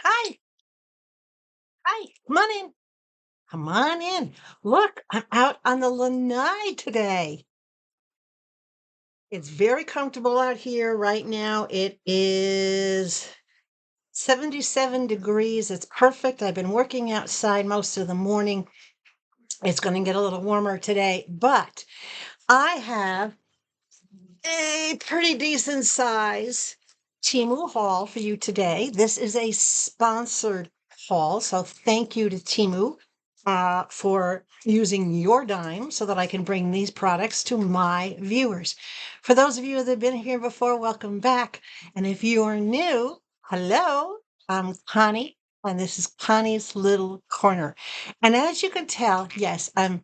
Hi, hi, come on in. Come on in. Look, I'm out on the lanai today. It's very comfortable out here right now. It is 77 degrees. It's perfect. I've been working outside most of the morning. It's going to get a little warmer today, but I have a pretty decent size Temu haul for you today. This is a sponsored haul, so thank you to Temu for using your dime so that I can bring these products to my viewers. For those of you that have been here before, welcome back. And if you are new, hello, I'm Connie, and this is Connie's Little Corner. And as you can tell, yes, I'm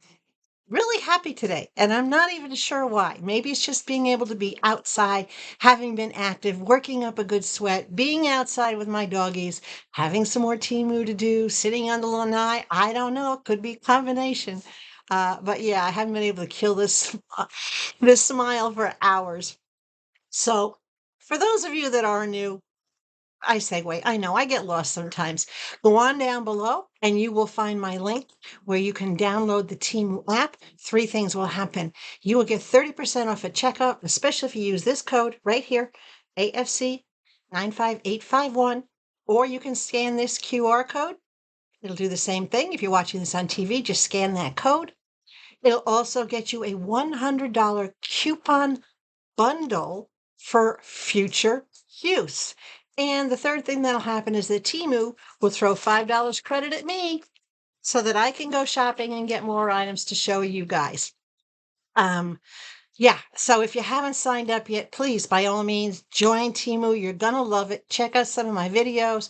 really happy today, and I'm not even sure why. Maybe it's just being able to be outside, having been active, working up a good sweat, being outside with my doggies, having some more Temu to do, sitting on the lanai. I don't know. It could be a combination. But yeah, I haven't been able to kill this this smile for hours. So, for those of you that are new, I segue. I know I get lost sometimes. Go on down below and you will find my link where you can download the Temu app. Three things will happen. You will get 30% off at checkout, especially if you use this code right here, AFC 95851, or you can scan this QR code. It'll do the same thing. If you're watching this on TV, just scan that code. It'll also get you a $100 coupon bundle for future use. And the third thing that'll happen is that Temu will throw $5 credit at me so that I can go shopping and get more items to show you guys. Yeah, so if you haven't signed up yet, please, by all means, join Temu. You're going to love it. Check out some of my videos,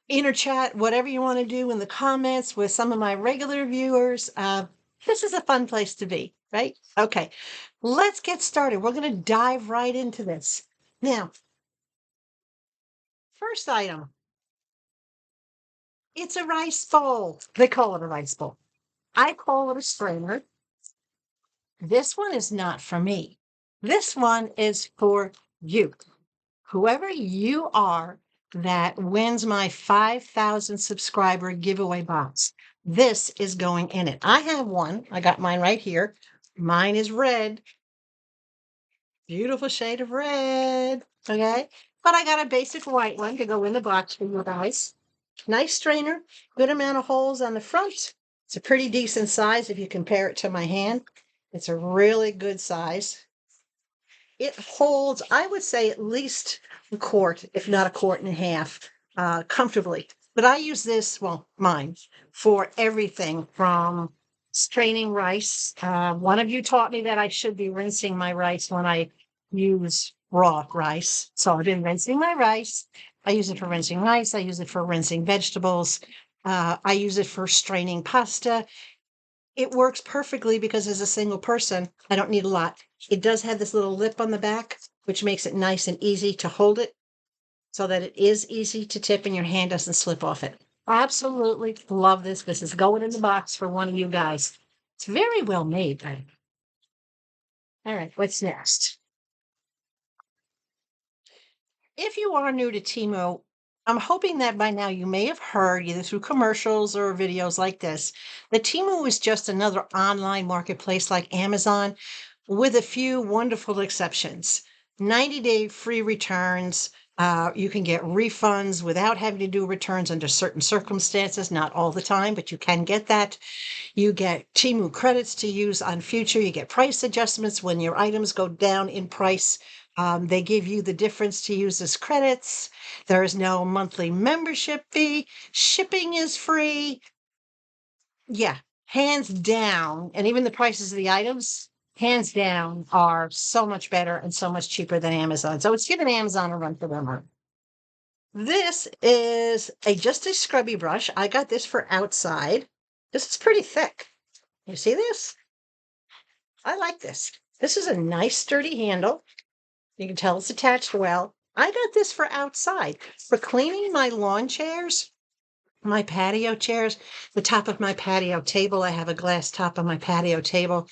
inner chat, whatever you want to do in the comments with some of my regular viewers. This is a fun place to be, right? Okay, let's get started. We're going to dive right into this. Now, first item, it's a rice bowl. They call it a rice bowl. I call it a strainer. This one is not for me. This one is for you. Whoever you are that wins my 5,000 subscriber giveaway box, this is going in it. I have one. I got mine right here. Mine is red. Beautiful shade of red. Okay. But I got a basic white one to go in the box for you guys. Nice strainer. Good amount of holes on the front. It's a pretty decent size if you compare it to my hand. It's a really good size. It holds, I would say, at least a quart, if not a quart and a half, comfortably. But I use this, well, mine, for everything from straining rice. One of you taught me that I should be rinsing my rice when I use raw rice. So I've been rinsing my rice. I use it for rinsing rice. I use it for rinsing vegetables. I use it for straining pasta. It works perfectly because as a single person, I don't need a lot. It does have this little lip on the back, which makes it nice and easy to hold it so that it is easy to tip and your hand doesn't slip off it. Absolutely love this. This is going in the box for one of you guys. It's very well made. All right, what's next? If you are new to Temu, I'm hoping that by now you may have heard, either through commercials or videos like this, that Temu is just another online marketplace like Amazon, with a few wonderful exceptions. 90-day free returns. You can get refunds without having to do returns under certain circumstances, not all the time, but you can get that. You get Temu credits to use on future. You get price adjustments when your items go down in price. They give you the difference to use as credits. There is no monthly membership fee. Shipping is free. Yeah, hands down. And even the prices of the items, hands down, are so much better and so much cheaper than Amazon. So it's giving Amazon a run for their money. This is just a scrubby brush. I got this for outside. This is pretty thick. You see this? I like this. This is a nice sturdy handle. You can tell it's attached well. I got this for outside, for cleaning my lawn chairs, my patio chairs, the top of my patio table. I have a glass top on my patio table.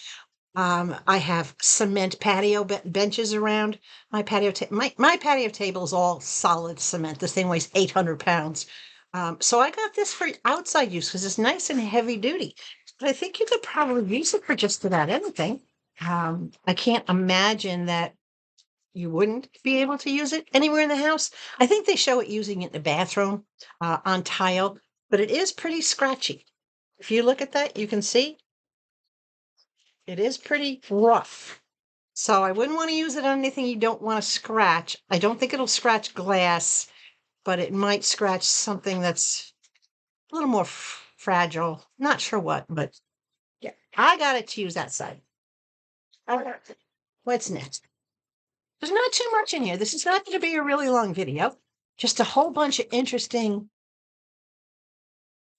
I have cement patio benches around my patio. My patio table is all solid cement. This thing weighs 800 pounds. So I got this for outside use because it's nice and heavy duty. But I think you could probably use it for just about anything. I can't imagine that you wouldn't be able to use it anywhere in the house. I think they show it using it in the bathroom on tile, but it is pretty scratchy. If you look at that, you can see it is pretty rough. So I wouldn't want to use it on anything you don't want to scratch. I don't think it'll scratch glass, but it might scratch something that's a little more fragile. Not sure what, but yeah, I got it to use that side. All right. What's next? There's not too much in here. This is not going to be a really long video. Just a whole bunch of interesting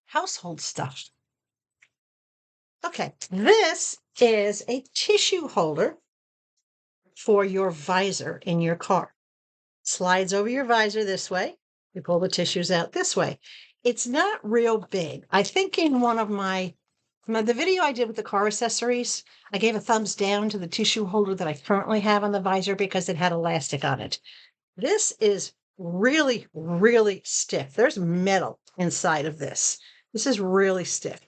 household stuff. Okay, this is a tissue holder for your visor in your car. Slides over your visor this way. You pull the tissues out this way. It's not real big. I think in one of the video I did with the car accessories, I gave a thumbs down to the tissue holder that I currently have on the visor because it had elastic on it. This is really, really stiff. There's metal inside of this. This is really stiff.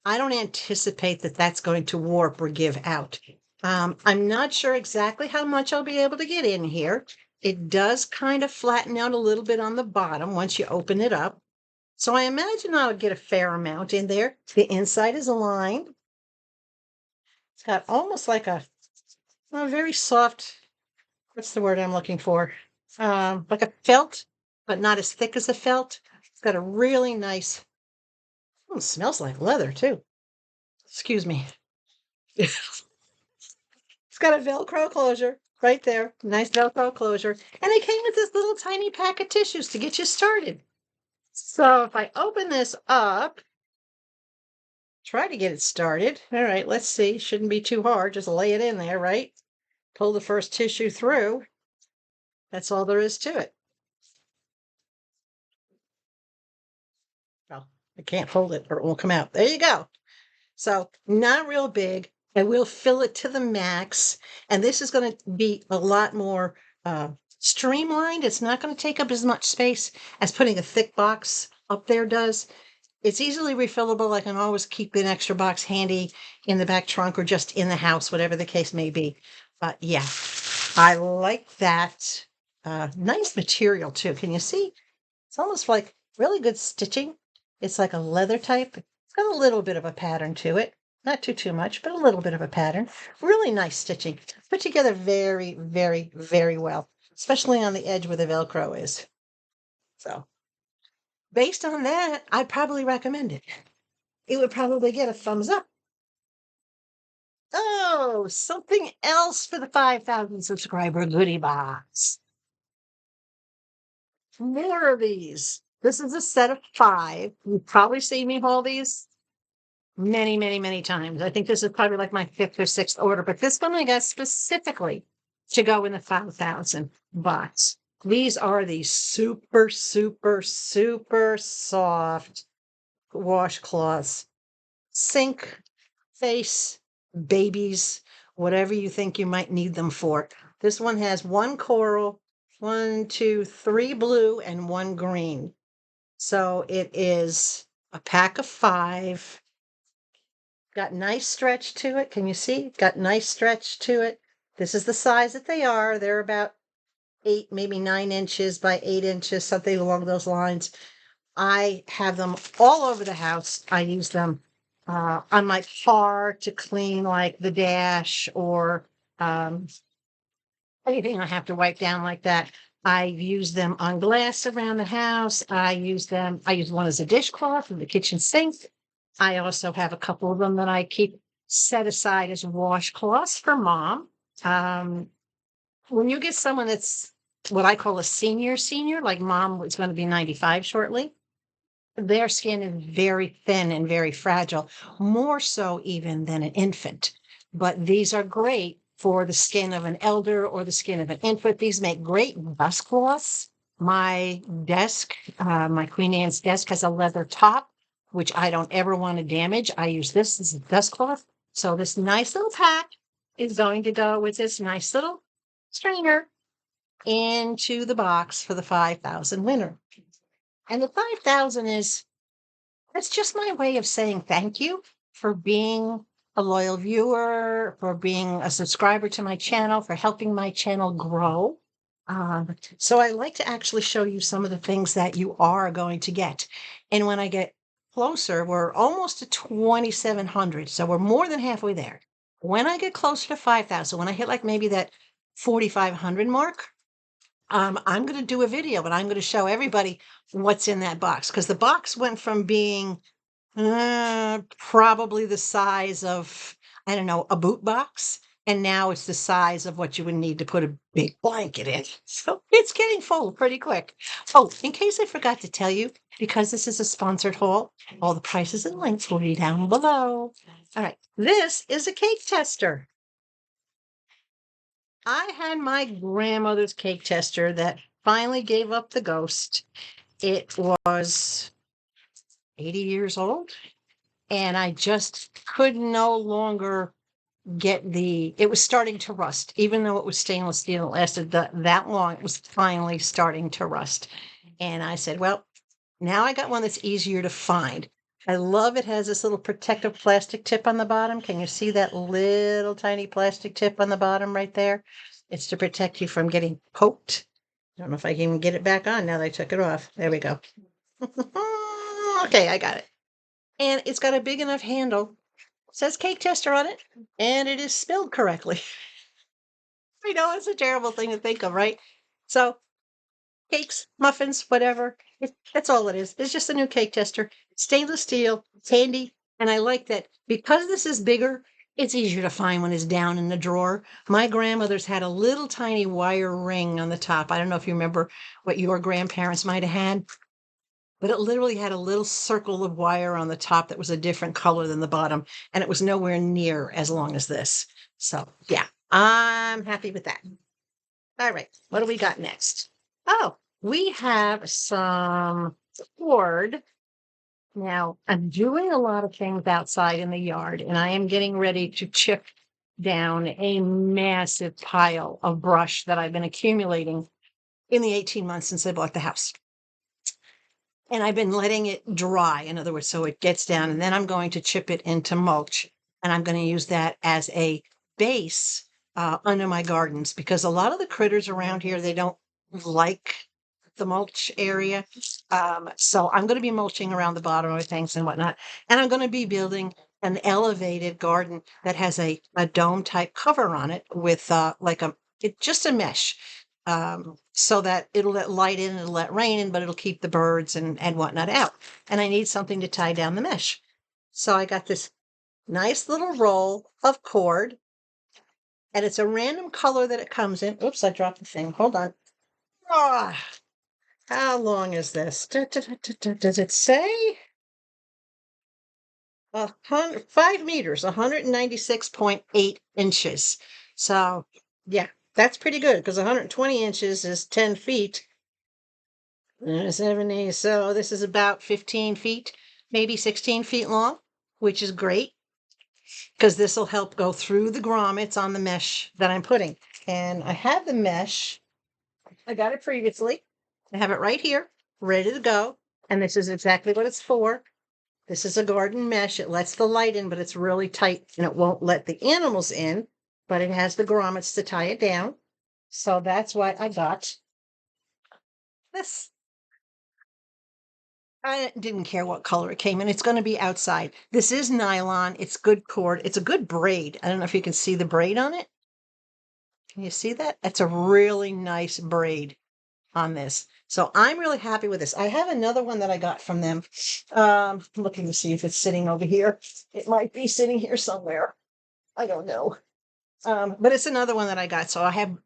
I don't anticipate that that's going to warp or give out. I'm not sure exactly how much I'll be able to get in here. It does kind of flatten out a little bit on the bottom once you open it up. So I imagine I'll get a fair amount in there. The inside is aligned. It's got almost like a very soft, what's the word I'm looking for? Like a felt, but not as thick as a felt. It's got a really nice, it smells like leather too. Excuse me. It's got a Velcro closure right there. Nice Velcro closure. And it came with this little tiny pack of tissues to get you started. So if I open this up, try to get it started. All right, let's see. Shouldn't be too hard. Just lay it in there, right? Pull the first tissue through. That's all there is to it. Well, I can't hold it or it won't come out. There you go. So not real big. I will fill it to the max. And this is going to be a lot more streamlined. It's not going to take up as much space as putting a thick box up there does. It's easily refillable. I can always keep an extra box handy in the back trunk or just in the house, whatever the case may be. But yeah, I like that. Nice material too. Can you see? It's almost like really good stitching. It's like a leather type. It's got a little bit of a pattern to it. Not too much, but a little bit of a pattern. Really nice stitching. Put together very, very, very well, especially on the edge where the Velcro is. So based on that, I'd probably recommend it. It would probably get a thumbs up. Oh, something else for the 5,000 subscriber goodie box. More of these. This is a set of 5. You've probably seen me haul these many, many, many times. I think this is probably like my 5th or 6th order, but this one I got specifically to go in the 5,000 box. These are the super, super, super soft washcloths. Sink, face, babies, whatever you think you might need them for. This one has 1 coral, 1, 2, 3 blue, and 1 green. So it is a pack of 5. Got nice stretch to it. Can you see? Got nice stretch to it. This is the size that they are. They're about 8, maybe 9 inches by 8 inches, something along those lines. I have them all over the house. I use them on my car to clean like the dash or anything I have to wipe down like that. I use them on glass around the house. I use one as a dishcloth in the kitchen sink. I also have a couple of them that I keep set aside as washcloths for mom. When you get someone that's what I call a senior, like mom is going to be 95 shortly, their skin is very thin and very fragile, more so even than an infant. But these are great for the skin of an elder or the skin of an infant. These make great dust cloths. My desk, my Queen Anne's desk has a leather top, which I don't ever want to damage. I use this as a dust cloth. So this nice little pack is going to go with this nice little strainer into the box for the 5,000 winner. And the 5,000 that's just my way of saying thank you for being a loyal viewer, for being a subscriber to my channel, for helping my channel grow. So I like to actually show you some of the things that you are going to get. And when I get closer, we're almost to 2,700. So we're more than halfway there. When I get closer to 5,000, when I hit like maybe that 4,500 mark, I'm going to do a video and I'm going to show everybody what's in that box, because the box went from being probably the size of, I don't know, a boot box. And now it's the size of what you would need to put a big blanket in. So it's getting full pretty quick. Oh, in case I forgot to tell you, because this is a sponsored haul, all the prices and links will be down below. All right. This is a cake tester. I had my grandmother's cake tester that finally gave up the ghost. It was 80 years old, and I just could no longer get it was starting to rust. Even though it was stainless steel, it lasted that long, it was finally starting to rust. And I said, well, now I got one that's easier to find. I love it has this little protective plastic tip on the bottom. Can you see that little tiny plastic tip on the bottom right there? It's to protect you from getting poked. I don't know if I can even get it back on now that I took it off. There we go. Okay, I got it. And it's got a big enough handle. It says cake tester on it, and it is spelled correctly. I know it's a terrible thing to think of, right? So cakes, muffins, whatever. That's all it is. It's just a new cake tester. Stainless steel, it's handy. And I like that because this is bigger, it's easier to find when it's down in the drawer. My grandmother's had a little tiny wire ring on the top. I don't know if you remember what your grandparents might have had, but it literally had a little circle of wire on the top that was a different color than the bottom. And it was nowhere near as long as this. So yeah, I'm happy with that. All right, what do we got next? Oh, we have some cord. Now, I'm doing a lot of things outside in the yard, and I am getting ready to chip down a massive pile of brush that I've been accumulating in the 18 months since I bought the house. And I've been letting it dry, in other words, so it gets down, and then I'm going to chip it into mulch, and I'm going to use that as a base under my gardens, because a lot of the critters around here, they don't like the mulch area. So I'm going to be mulching around the bottom of things and whatnot. And I'm going to be building an elevated garden that has a dome type cover on it with just a mesh. So that it'll let light in and it'll let rain in, but it'll keep the birds and whatnot out. And I need something to tie down the mesh. So I got this nice little roll of cord, and it's a random color that it comes in. Oops, I dropped the thing. Hold on. Ah, how long is this? Does it say? 5 meters, 196.8 inches. So yeah, that's pretty good because 120 inches is 10 feet. 70. So this is about 15 feet, maybe 16 feet long, which is great because this will help go through the grommets on the mesh that I'm putting. And I have the mesh. I got it previously. I have it right here, ready to go. And this is exactly what it's for. This is a garden mesh. It lets the light in, but it's really tight and it won't let the animals in, but it has the grommets to tie it down. So that's why I got this. I didn't care what color it came in. It's going to be outside. This is nylon. It's good cord. It's a good braid. I don't know if you can see the braid on it. Can you see that? It's a really nice braid on this. So I'm really happy with this. I have another one that I got from them. Looking to see if it's sitting over here. It might be sitting here somewhere. I don't know. But it's another one that I got. So I have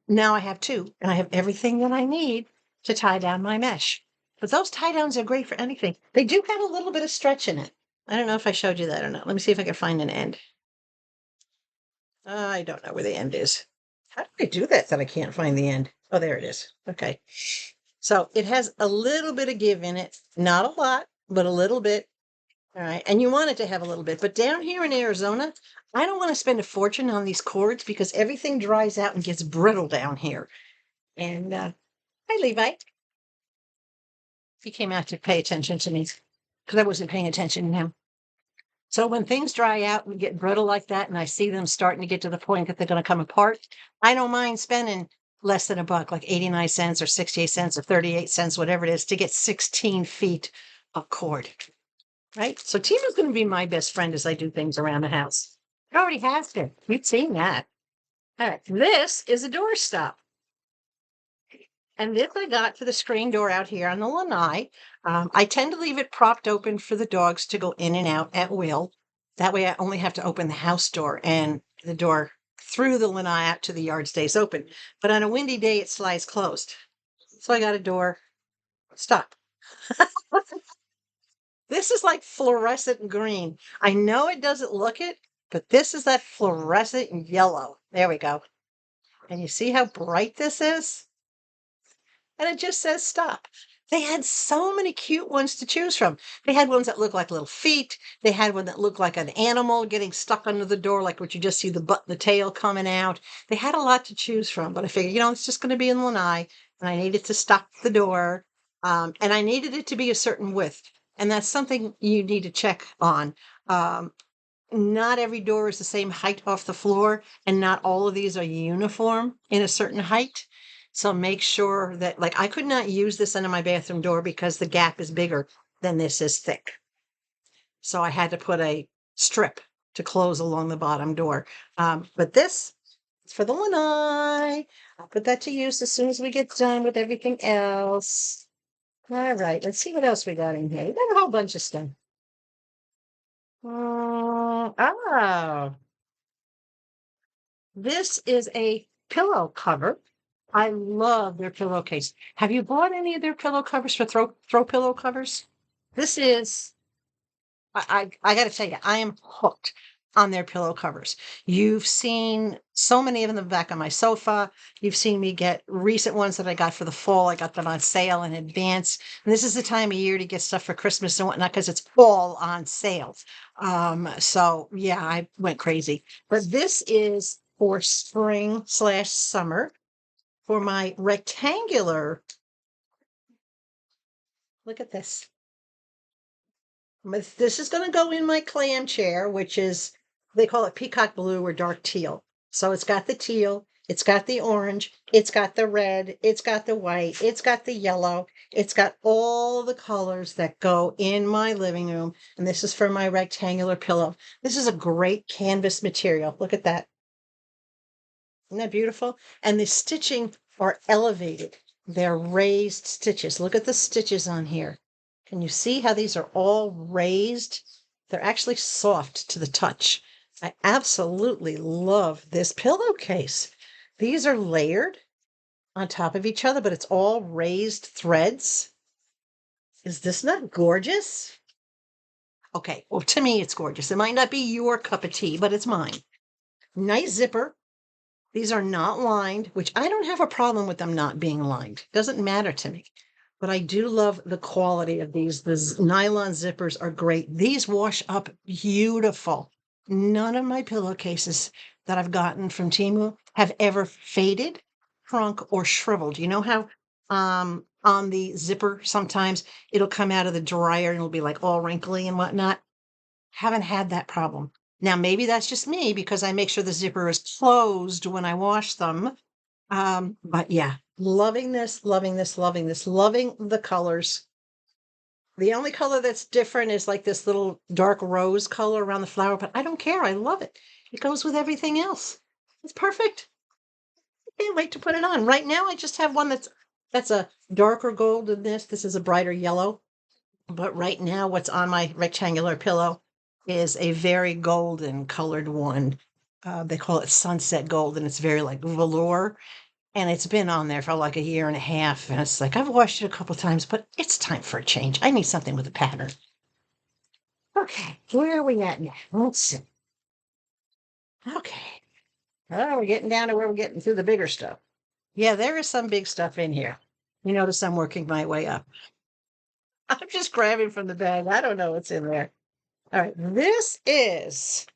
two, and I have everything that I need to tie down my mesh. But those tie downs are great for anything. They do have a little bit of stretch in it. I don't know if I showed you that or not. Let me see if I can find an end. I don't know where the end is. How do I do that I can't find the end? Oh, there it is. Okay. So it has a little bit of give in it. Not a lot, but a little bit. All right. And you want it to have a little bit. But down here in Arizona, I don't want to spend a fortune on these cords because everything dries out and gets brittle down here. And hi, Levi. He came out to pay attention to me because I wasn't paying attention to him. So when things dry out and get brittle like that, and I see them starting to get to the point that they're going to come apart, I don't mind spending less than $1, like 89 cents or 68 cents or 38 cents, whatever it is, to get 16 feet of cord. Right? So Temu's going to be my best friend as I do things around the house. It already has been. You've seen that. All right. This is a doorstop. And this I got for the screen door out here on the lanai. I tend to leave it propped open for the dogs to go in and out at will. That way I only have to open the house door, and the door through the lanai out to the yard stays open. But on a windy day, it slides closed. So I got a door. Stop. This is like fluorescent green. I know it doesn't look it, but this is that fluorescent yellow. There we go. And you see how bright this is? And it just says stop. They had so many cute ones to choose from. They had ones that looked like little feet. They had one that looked like an animal getting stuck under the door, like what you just see the butt and the tail coming out. They had a lot to choose from, but I figured, it's just going to be in lanai, and I needed to stop the door, and I needed it to be a certain width. And that's something you need to check on. Not every door is the same height off the floor, and not all of these are uniform in a certain height. So make sure that, like, I could not use this under my bathroom door because the gap is bigger than this is thick. So I had to put a strip to close along the bottom door. But this is for the lanai. I'll put that to use as soon as we get done with everything else. All right, let's see what else we got in here. We got a whole bunch of stuff. Oh, this is a pillow cover. I love their pillowcase. Have you bought any of their pillow covers for throw pillow covers? This is, I got to tell you, I am hooked on their pillow covers. You've seen so many of them in the back of my sofa. You've seen me get recent ones that I got for the fall. I got them on sale in advance. And this is the time of year to get stuff for Christmas and whatnot because it's all on sale. So yeah, I went crazy. But this is for spring/summer for my rectangular. Look at this. This is going to go in my clam chair, which is, they call it peacock blue or dark teal. So it's got the teal, it's got the orange, it's got the red, it's got the white, it's got the yellow, it's got all the colors that go in my living room. And this is for my rectangular pillow. This is a great canvas material. Look at that. Isn't that beautiful? And the stitching are elevated. They're raised stitches. Look at the stitches on here. Can you see how these are all raised? They're actually soft to the touch. I absolutely love this pillowcase. These are layered on top of each other, but it's all raised threads. Is this not gorgeous? Okay, well, to me, it's gorgeous. It might not be your cup of tea, but it's mine. Nice zipper. These are not lined, which I don't have a problem with them not being lined. Doesn't matter to me. But I do love the quality of these. The nylon zippers are great. These wash up beautiful. None of my pillowcases that I've gotten from Temu have ever faded, shrunk, or shriveled. You know how on the zipper sometimes it'll come out of the dryer and it'll be like all wrinkly and whatnot? Haven't had that problem. Now, maybe that's just me because I make sure the zipper is closed when I wash them. But yeah, loving this, loving this, loving this, loving the colors. The only color that's different is like this little dark rose color around the flower, but I don't care. I love it. It goes with everything else. It's perfect. I can't wait to put it on. Right now, I just have one that's a darker gold than this. This is a brighter yellow. But right now, what's on my rectangular pillow is a very golden colored one. They call it sunset gold, and it's very like velour. And it's been on there for like a year and a half. And it's like, I've washed it a couple times, but it's time for a change. I need something with a pattern. Okay, where are we at now? Let's see. Okay. Oh, we're getting down to where we're getting through the bigger stuff. Yeah, there is some big stuff in here. You notice I'm working my way up. I'm just grabbing from the bag. I don't know what's in there. All right, this is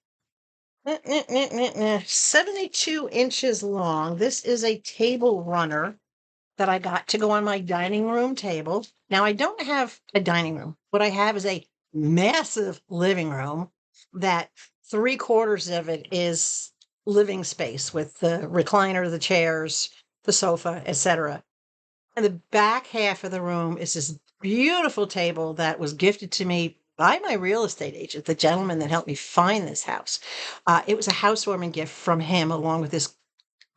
72 inches long. This is a table runner. that I got to go on my dining room table. Now, I don't have a dining room. What I have is a massive living room that 3/4 of it is living space with the recliner, the chairs, the sofa, etc. And the back half of the room is this beautiful table that was gifted to me by my real estate agent, the gentleman that helped me find this house. It was a housewarming gift from him, along with this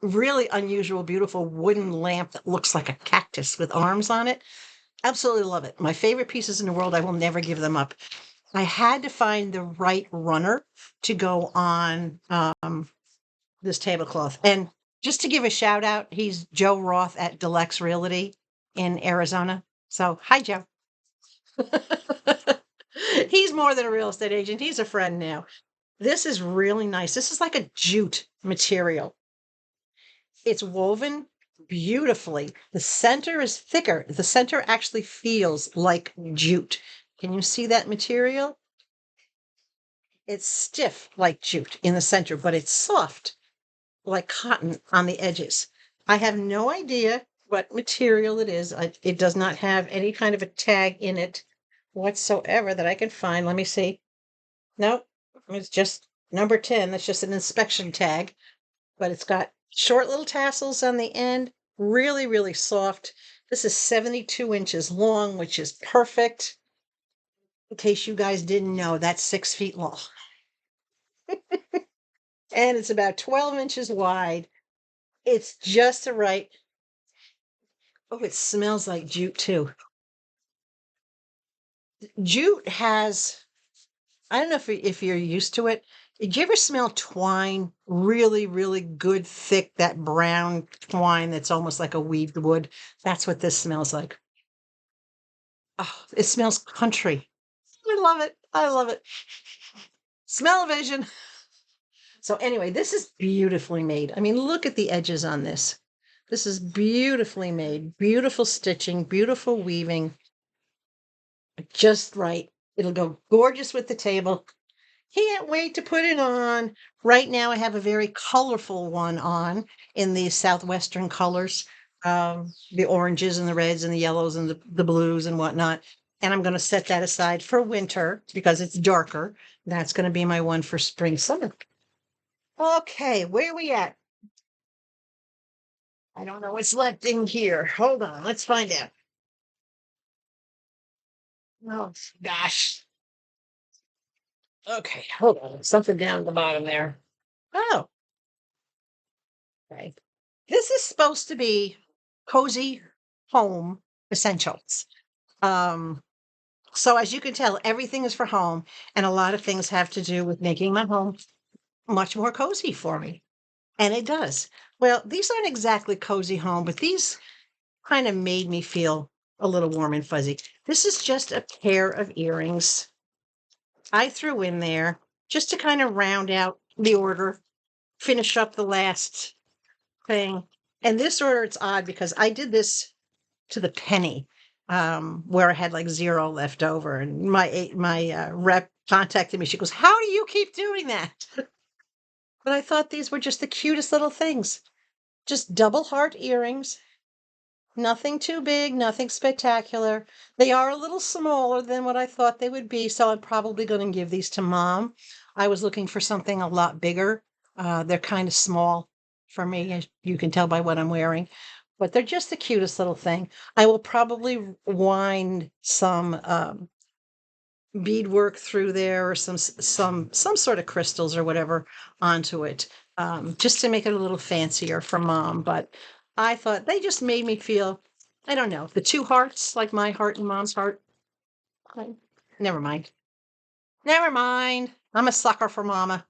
really unusual, beautiful wooden lamp that looks like a cactus with arms on it. Absolutely love it. My favorite pieces in the world. I will never give them up. I had to find the right runner to go on this tablecloth. And just to give a shout out, he's Joe Roth at Deluxe Realty in Arizona. So, hi, Joe. He's more than a real estate agent. He's a friend now. This is really nice. This is like a jute material. It's woven beautifully. The center is thicker. The center actually feels like jute. Can you see that material? It's stiff like jute in the center, but it's soft like cotton on the edges. I have no idea what material it is. It does not have any kind of a tag in it whatsoever that I can find. Let me see. Nope, it's just number 10. That's just an inspection tag, but it's got short little tassels on the end. Really, really soft. This is 72 inches long, which is perfect. In case you guys didn't know, that's 6 feet long. And it's about 12 inches wide. It's just the right. Oh, it smells like jute too. Jute has, I don't know if you're used to it. Did you ever smell twine? Really, really good, thick, that brown twine that's almost like a weaved wood. That's what this smells like. Oh, it smells country. I love it. I love it. Smell-o-vision. So anyway, this is beautifully made. I mean, look at the edges on this. This is beautifully made, beautiful stitching, beautiful weaving, just right. It'll go gorgeous with the table. Can't wait to put it on. Right now, I have a very colorful one on in these southwestern colors, the oranges and the reds and the yellows and the blues and whatnot. And I'm going to set that aside for winter because it's darker. That's going to be my one for spring, summer. Okay, where are we at? I don't know what's left in here. Hold on, let's find out. Oh, gosh. Okay, hold on. Something down at the bottom there. Oh, okay. This is supposed to be cozy home essentials. Um, so as you can tell, everything is for home, and a lot of things have to do with making my home much more cozy for me. And it does. Well, these aren't exactly cozy home, but these kind of made me feel a little warm and fuzzy. This is just a pair of earrings I threw in there just to kind of round out the order, finish up the last thing. And this order, it's odd because I did this to the penny, where I had like zero left over. And my rep contacted me. She goes, "How do you keep doing that?" But I thought these were just the cutest little things. Just double heart earrings. Nothing too big, nothing spectacular. They are a little smaller than what I thought they would be, so I'm probably going to give these to mom. I was looking for something a lot bigger. They're kind of small for me, as you can tell by what I'm wearing, but they're just the cutest little thing. I will probably wind some beadwork through there or some sort of crystals or whatever onto it, just to make it a little fancier for mom. But I thought they just made me feel, I don't know, the two hearts, like my heart and mom's heart. I- Never mind. Never mind. I'm a sucker for mama.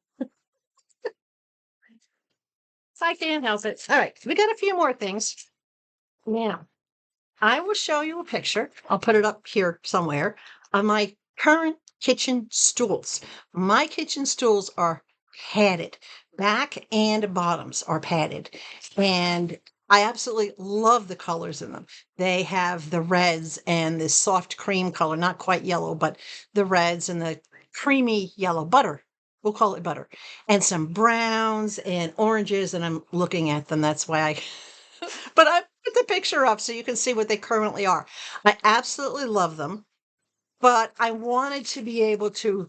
I can't help it. All right, we got a few more things. Now, I will show you a picture. I'll put it up here somewhere of my current kitchen stools. My kitchen stools are padded. Back and bottoms are padded. And I absolutely love the colors in them. They have the reds and this soft cream color, not quite yellow, but the reds and the creamy yellow butter. We'll call it butter. And some browns and oranges. And I'm looking at them. That's why I but put the picture up so you can see what they currently are. I absolutely love them, but I wanted to be able to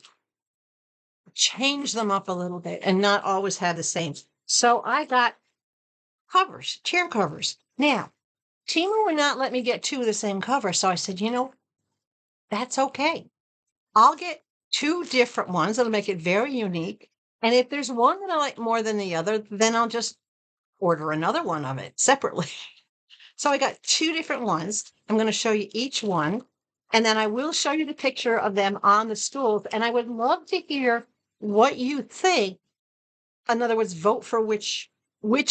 change them up a little bit and not always have the same. So I got covers, chair covers. Now, Temu would not let me get two of the same cover. So I said, that's okay. I'll get two different ones that'll make it very unique. And if there's one that I like more than the other, then I'll just order another one of it separately. So I got two different ones. I'm going to show you each one. And then I will show you the picture of them on the stools. And I would love to hear what you think. In other words, vote for which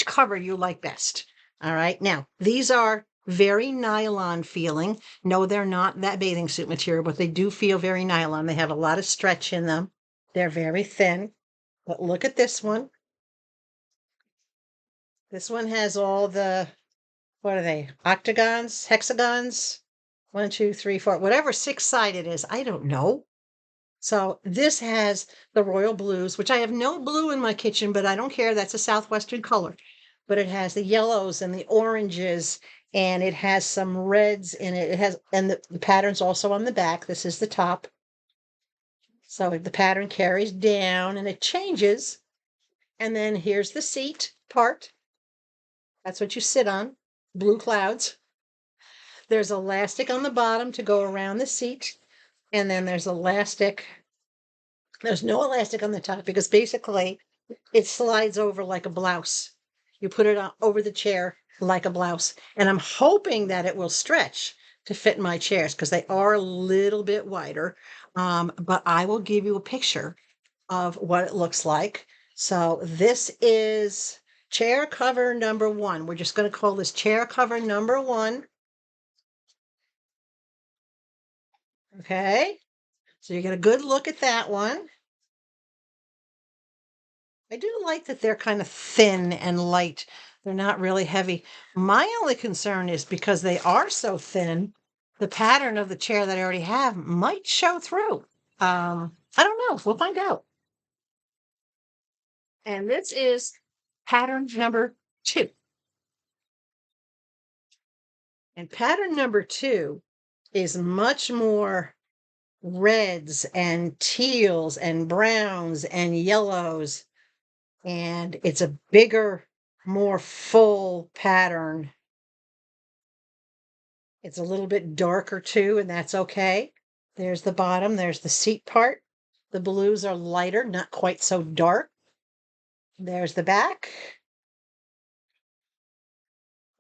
cover you like best. All right. Now, these are very nylon feeling. No, they're not that bathing suit material, but they do feel very nylon. They have a lot of stretch in them. They're very thin. But look at this one. This one has all the, what are they? Octagons, hexagons? 1, 2, 3, 4, whatever six-sided is. I don't know. So this has the royal blues, which I have no blue in my kitchen, but I don't care. That's a Southwestern color. But it has the yellows and the oranges, and it has some reds in it. It has, and the pattern's also on the back. This is the top. So the pattern carries down and it changes. And then here's the seat part. That's what you sit on. Blue clouds. There's elastic on the bottom to go around the seat. And then there's elastic. There's no elastic on the top because basically it slides over like a blouse. You put it on over the chair like a blouse. And I'm hoping that it will stretch to fit my chairs because they are a little bit wider. But I will give you a picture of what it looks like. So this is chair cover number 1. We're just going to call this chair cover number 1. Okay. So you get a good look at that one. I do like that they're kind of thin and light. They're not really heavy. My only concern is because they are so thin, the pattern of the chair that I already have might show through. I don't know. We'll find out. And this is pattern number 2. And pattern number 2 is much more reds and teals and browns and yellows. And it's a bigger, more full pattern. It's a little bit darker too, and that's okay. There's the bottom, there's the seat part. The blues are lighter, not quite so dark. There's the back.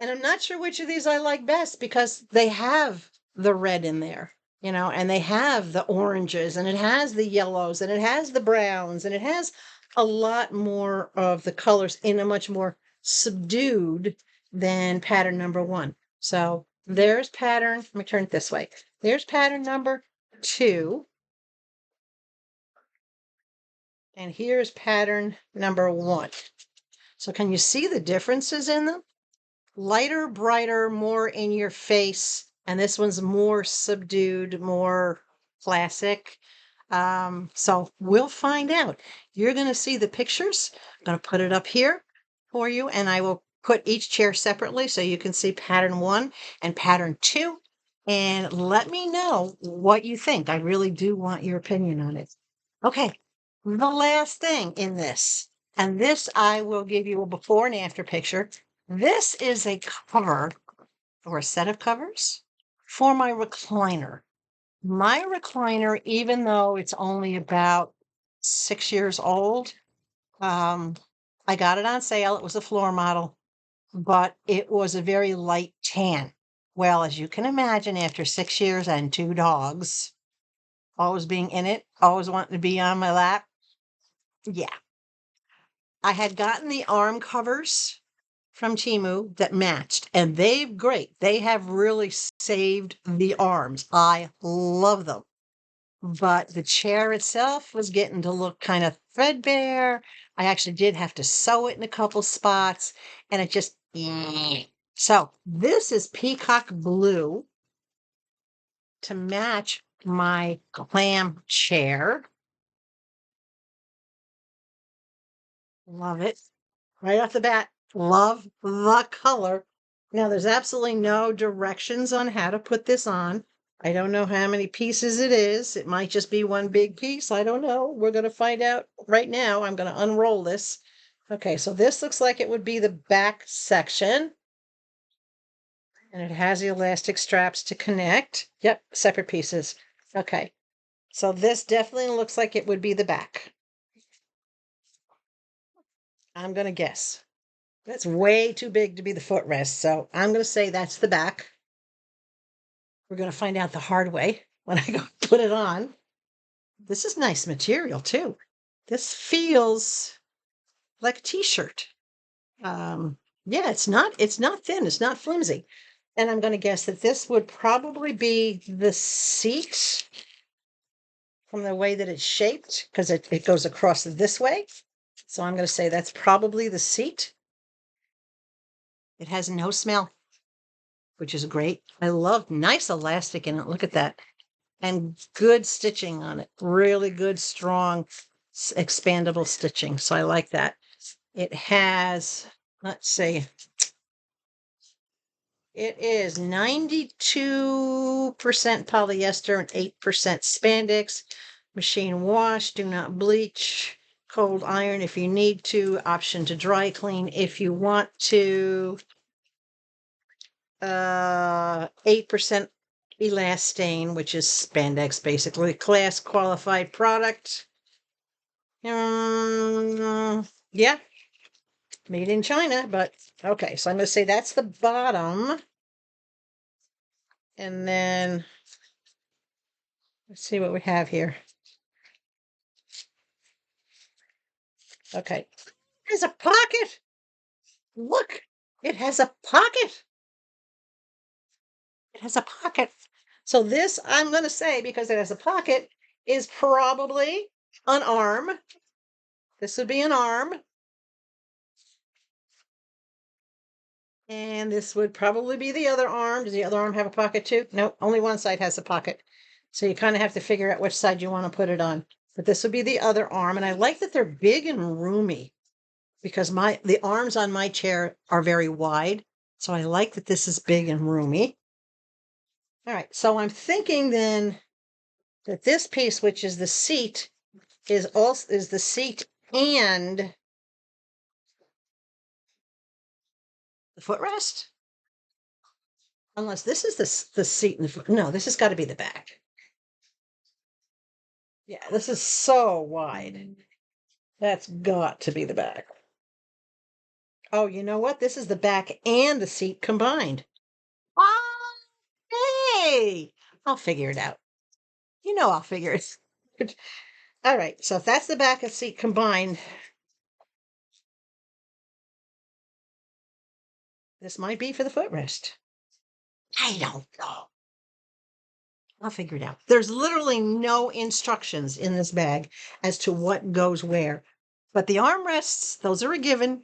And I'm not sure which of these I like best because they have the red in there, and they have the oranges and it has the yellows and it has the browns and it has a lot more of the colors in a much more subdued than pattern number 1. So there's pattern, let me turn it this way. There's pattern number 2. And here's pattern number 1. So can you see the differences in them? Lighter, brighter, more in your face. And this one's more subdued, more classic. So we'll find out. You're going to see the pictures. I'm going to put it up here for you, and I will put each chair separately so you can see pattern 1 and pattern 2. And let me know what you think. I really do want your opinion on it. Okay, the last thing in this, and this I will give you a before and after picture. This is a cover or a set of covers for my recliner. My recliner, even though it's only about 6 years old, I got it on sale. It was a floor model, but it was a very light tan. Well, as you can imagine, after 6 years and 2 dogs, always being in it, always wanting to be on my lap. Yeah. I had gotten the arm covers from Temu that matched, and they're great. They have really saved the arms. I love them. But the chair itself was getting to look kind of threadbare. I actually did have to sew it in a couple spots, and it just, so this is peacock blue to match my clam chair. Love it. Right off the bat, love the color. Now, there's absolutely no directions on how to put this on. I don't know how many pieces it is. It might just be one big piece. I don't know. We're going to find out right now. I'm going to unroll this. Okay, so this looks like it would be the back section. And it has the elastic straps to connect. Yep, separate pieces. Okay, so this definitely looks like it would be the back. I'm going to guess. That's way too big to be the footrest, so I'm going to say that's the back. We're going to find out the hard way when I go put it on. This is nice material too. This feels like a t-shirt. Yeah, it's not thin, it's not flimsy. And I'm going to guess that this would probably be the seat from the way that it's shaped, because it goes across this way. So I'm going to say that's probably the seat. It has no smell, which is great. I love nice elastic in it. Look at that. And good stitching on it. Really good, strong, expandable stitching. So I like that. It has, let's see, it is 92% polyester and 8% spandex. Machine wash, do not bleach. Cold iron if you need to. Option to dry clean if you want to. 8% elastane, which is spandex, basically. Class qualified product. Yeah, made in China, but okay. So I'm going to say that's the bottom. And then let's see what we have here. Okay. It has a pocket. Look, it has a pocket. It has a pocket. So this, I'm going to say, because it has a pocket, is probably an arm. This would be an arm. And this would probably be the other arm. Does the other arm have a pocket too? Nope, only one side has a pocket. So you kind of have to figure out which side you want to put it on. But this would be the other arm. And I like that they're big and roomy, because the arms on my chair are very wide. So I like that this is big and roomy. All right, so I'm thinking then that this piece, which is the seat, is the seat and the footrest. Unless this is the seat and the foot. No, this has got to be the back. Yeah, this is so wide. That's got to be the back. Oh, you know what? This is the back and the seat combined. Ah, hey! I'll figure it out. You know I'll figure it. All right, so if that's the back and seat combined, this might be for the footrest. I don't know. I'll figure it out. There's literally no instructions in this bag as to what goes where. But the armrests, those are a given.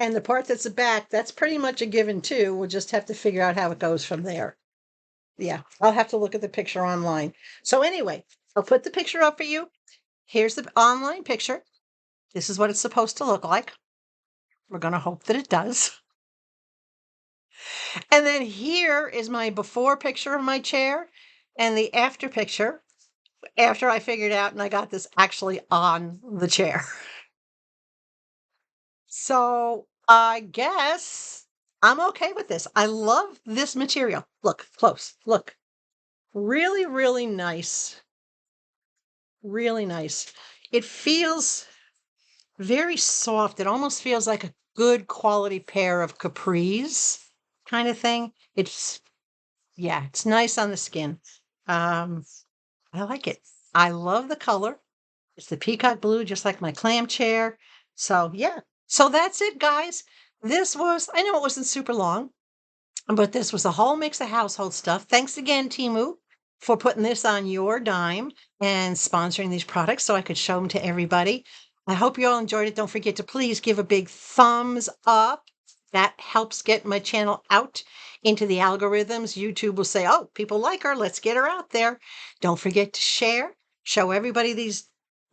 And the part that's the back, that's pretty much a given too. We'll just have to figure out how it goes from there. Yeah, I'll have to look at the picture online. So anyway, I'll put the picture up for you. Here's the online picture. This is what it's supposed to look like. We're going to hope that it does. And then here is my before picture of my chair and the after picture after I figured out and I got this actually on the chair. So I guess I'm okay with this. I love this material. Look close. Look. Really, really nice. Really nice. It feels very soft. It almost feels like a good quality pair of capris kind of thing. Yeah, it's nice on the skin. I like it. I love the color. It's the peacock blue, just like my clam chair. So yeah. So that's it, guys. I know it wasn't super long, but this was a whole mix of household stuff. Thanks again, Temu, for putting this on your dime and sponsoring these products so I could show them to everybody. I hope you all enjoyed it. Don't forget to please give a big thumbs up. That helps get my channel out into the algorithms. YouTube will say, oh, people like her. Let's get her out there. Don't forget to share. Show everybody these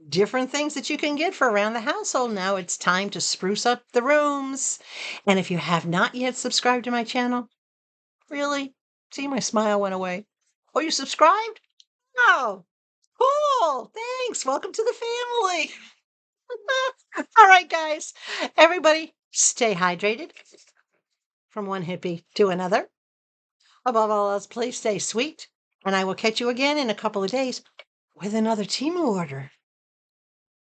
different things that you can get for around the household. Now it's time to spruce up the rooms. And if you have not yet subscribed to my channel, really? See, my smile went away. Oh, you subscribed? Oh, cool. Thanks. Welcome to the family. All right, guys. Everybody, stay hydrated from one hippie to another. Above all else, please stay sweet. And I will catch you again in a couple of days with another Temu order.